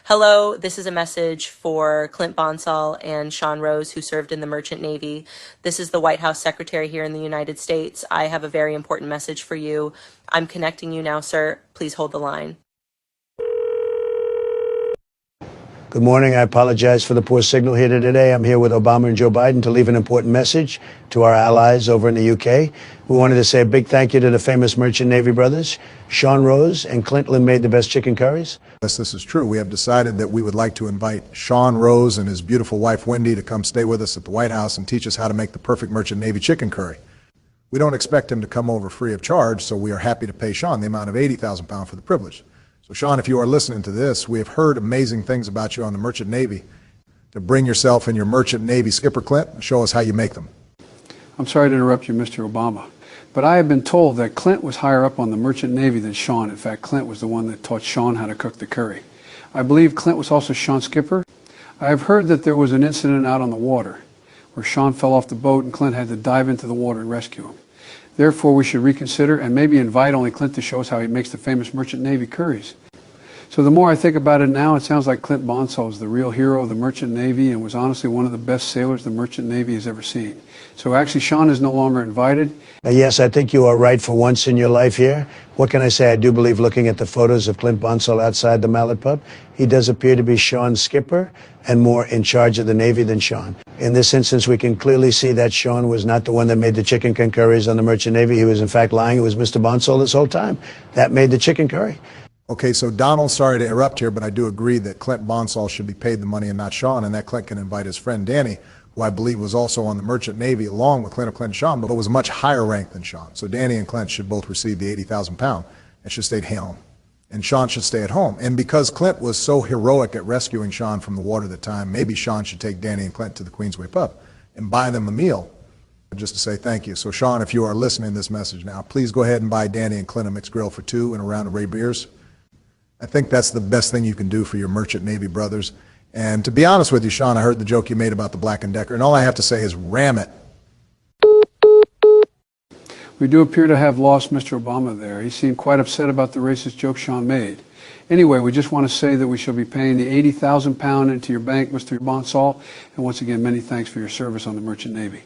Hello, this is a message for Clint Bonsall and Sean Rose, who served in the Merchant Navy. This is the White House Secretary here in the United States. I have a very important message for you. I'm connecting you now, sir. Please hold the line. Good morning. I apologize for the poor signal here today. I'm here with Obama and Joe Biden to leave an important message to our allies over in the UK. We wanted to say a big thank you to the famous Merchant Navy brothers, Sean Rose and Clint Lynn made the best chicken curries. Yes, this is true. We have decided that we would like to invite Sean Rose and his beautiful wife, Wendy, to come stay with us at the White House and teach us how to make the perfect Merchant Navy chicken curry. We don't expect him to come over free of charge, so we are happy to pay Sean the amount of £80,000 for the privilege. So, Sean, if you are listening to this, we have heard amazing things about you on the Merchant Navy. To bring yourself and your Merchant Navy skipper, Clint, and show us how you make them. I'm sorry to interrupt you, Mr. Obama, but I have been told that Clint was higher up on the Merchant Navy than Sean. In fact, Clint was the one that taught Sean how to cook the curry. I believe Clint was also Sean's skipper. I have heard that there was an incident out on the water where Sean fell off the boat and Clint had to dive into the water and rescue him. Therefore, we should reconsider and maybe invite only Clint to show us how he makes the famous Merchant Navy curries. So the more I think about it now, it sounds like Clint Bonsall is the real hero of the Merchant Navy and was honestly one of the best sailors the Merchant Navy has ever seen. So actually, Sean is no longer invited. Yes, I think you are right for once in your life here. What can I say? I do believe looking at the photos of Clint Bonsall outside the Mallet Pub, he does appear to be Sean's skipper and more in charge of the Navy than Sean. In this instance, we can clearly see that Sean was not the one that made the chicken curries on the Merchant Navy. He was, in fact, lying. It was Mr. Bonsall this whole time that made the chicken curry. Okay, so Donald, sorry to interrupt here, but I do agree that Clint Bonsall should be paid the money and not Sean, and that Clint can invite his friend Danny, who I believe was also on the Merchant Navy along with Clint and Sean, but was a much higher rank than Sean. So Danny and Clint should both receive the £80,000 and should stay at home. And Sean should stay at home. And because Clint was so heroic at rescuing Sean from the water at the time, maybe Sean should take Danny and Clint to the Queensway Pub and buy them a meal just to say thank you. So Sean, if you are listening to this message now, please go ahead and buy Danny and Clint a mixed grill for two and a round of Ray beers. I think that's the best thing you can do for your Merchant Navy brothers. And to be honest with you, Sean, I heard the joke you made about the Black & Decker, and all I have to say is ram it. We do appear to have lost Mr. Obama there. He seemed quite upset about the racist joke Sean made. Anyway, we just want to say that we shall be paying the £80,000 into your bank, Mr. Bonsall, and once again, many thanks for your service on the Merchant Navy.